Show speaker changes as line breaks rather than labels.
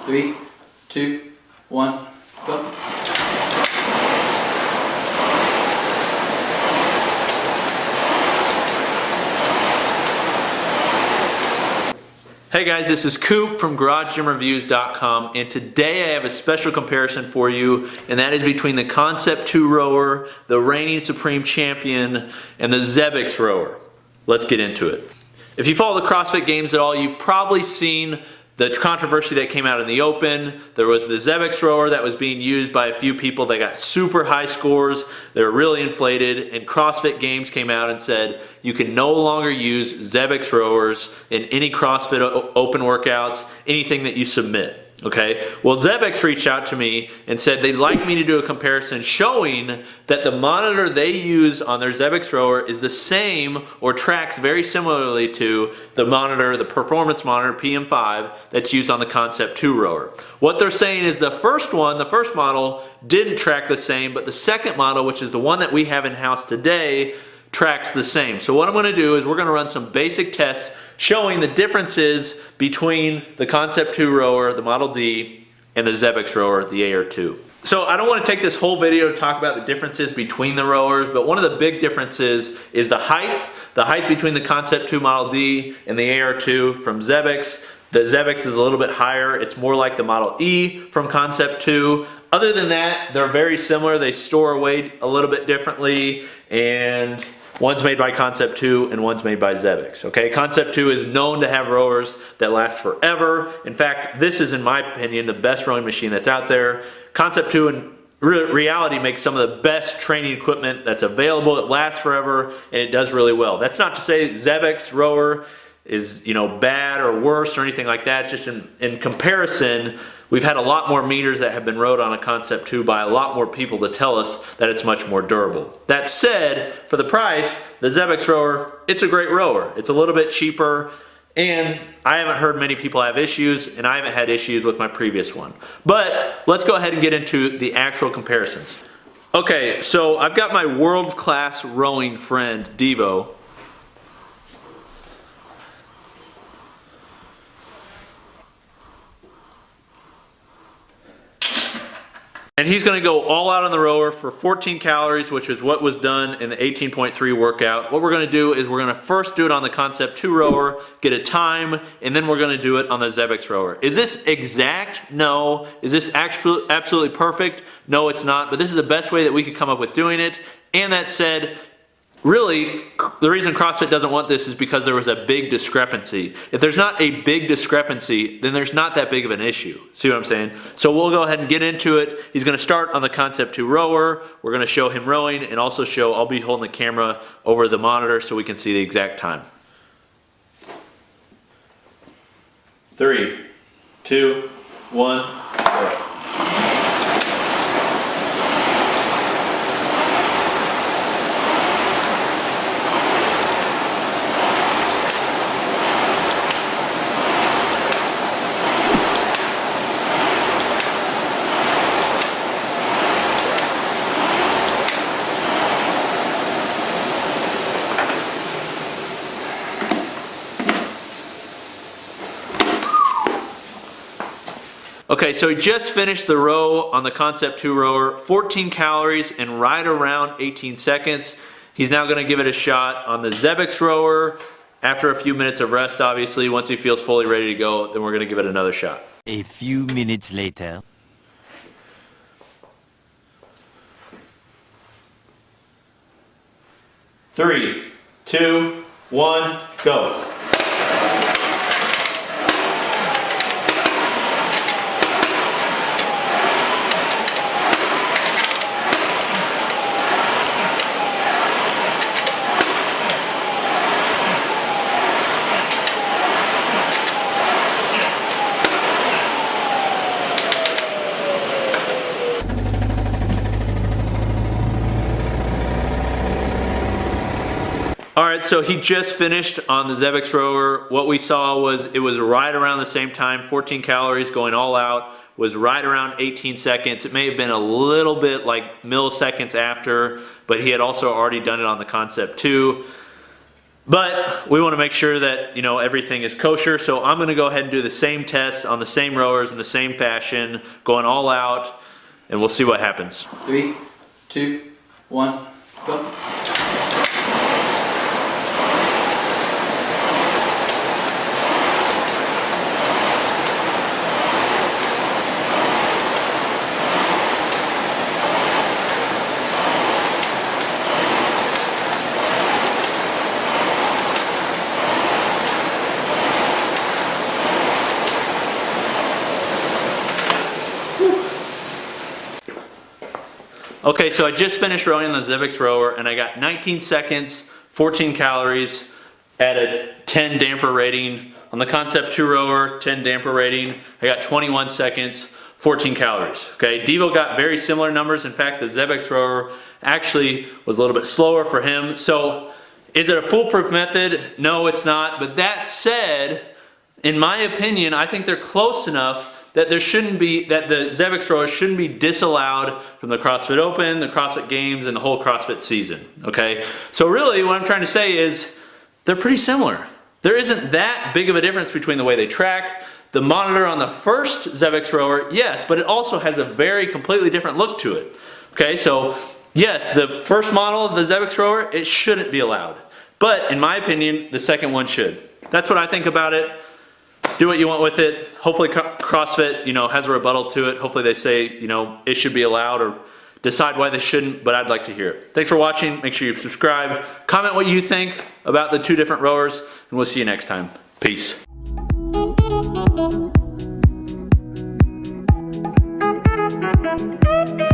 3, 2, 1, go.
Hey guys, this is Coop from GarageGymReviews.com, and today I have a special comparison for you, and that is between the Concept2 rower, the reigning Supreme Champion, and the Xebex rower. Let's get into it. If you follow the CrossFit Games at all, you've probably seen the controversy that came out in the open. There was the Xebex rower that was being used by a few people that got super high scores. They were really inflated, and CrossFit Games came out and said you can no longer use Xebex rowers in any CrossFit open workouts, anything that you submit. Okay, well, Xebex reached out to me and said they'd like me to do a comparison showing that the monitor they use on their Xebex rower is the same or tracks very similarly to the monitor, the performance monitor PM5 that's used on the Concept2 rower. What they're saying is the first one, the first model, didn't track the same, but the second model, which is the one that we have in-house today, tracks the same. So what I'm going to do is we're going to run some basic tests showing the differences between the Concept2 rower, the Model D, and the Xebex rower, the AR2. So I don't want to take this whole video to talk about the differences between the rowers, but one of the big differences is the height. The height between the Concept2 Model D and the AR2 from Xebex. The Xebex is a little bit higher. It's more like the Model E from Concept2. Other than that, they're very similar. They store weight a little bit differently, and one's made by Concept2 and one's made by Xebex. Okay, Concept2 is known to have rowers that last forever. In fact, this is, in my opinion, the best rowing machine that's out there. Concept2 in reality makes some of the best training equipment that's available. It lasts forever and it does really well. That's not to say Xebex rower is, bad or worse or anything like that. It's just in comparison, we've had a lot more meters that have been rowed on a Concept2 by a lot more people to tell us that it's much more durable. That said, for the price, the Xebex rower, it's a great rower. It's a little bit cheaper, and I haven't heard many people have issues, and I haven't had issues with my previous one. But let's go ahead and get into the actual comparisons. Okay, so I've got my world-class rowing friend, Devo. And he's going to go all out on the rower for 14 calories, which is what was done in the 18.3 workout. What we're going to do is we're going to first do it on the Concept2 rower, get a time, and then we're going to do it on the Xebex rower. Is this exact? No. Is this absolutely perfect? No, it's not. But this is the best way that we could come up with doing it. And that said, really, the reason CrossFit doesn't want this is because there was a big discrepancy. If there's not a big discrepancy, then there's not that big of an issue. See what I'm saying? So we'll go ahead and get into it. He's going to start on the Concept2 rower. We're going to show him rowing and also I'll be holding the camera over the monitor so we can see the exact time. 3, 2, 1, go. Okay, so he just finished the row on the Concept2 rower, 14 calories and right around 18 seconds. He's now going to give it a shot on the Xebex rower. After a few minutes of rest, obviously, once he feels fully ready to go, then we're going to give it another shot.
A few minutes later.
3, 2, 1, go. Alright, so he just finished on the Xebex rower. What we saw was it was right around the same time, 14 calories going all out, was right around 18 seconds. It may have been a little bit like milliseconds after, but he had also already done it on the Concept2. But we want to make sure that, you know, everything is kosher. So I'm going to go ahead and do the same tests on the same rowers in the same fashion, going all out, and we'll see what happens.
3, 2, 1, go.
Okay, so I just finished rowing on the Xebex rower and I got 19 seconds, 14 calories at a 10 damper rating. On the Concept2 rower, 10 damper rating, I got 21 seconds, 14 calories. Okay, Devo got very similar numbers. In fact, the Xebex rower actually was a little bit slower for him. So is it a foolproof method? No, it's not. But that said, in my opinion, I think they're close enough that there shouldn't be, that the Xebex rowers shouldn't be disallowed from the CrossFit Open, the CrossFit Games, and the whole CrossFit season, okay? So really what I'm trying to say is they're pretty similar. There isn't that big of a difference between the way they track. The monitor on the first Xebex rower, yes, but it also has a very completely different look to it, okay? So yes, the first model of the Xebex rower, it shouldn't be allowed. But in my opinion, the second one should. That's what I think about it. Do what you want with it. Hopefully CrossFit, you know, has a rebuttal to it. Hopefully they say, you know, it should be allowed or decide why they shouldn't, but I'd like to hear it. Thanks for watching. Make sure you subscribe. Comment what you think about the two different rowers, and we'll see you next time. Peace.
Thank you.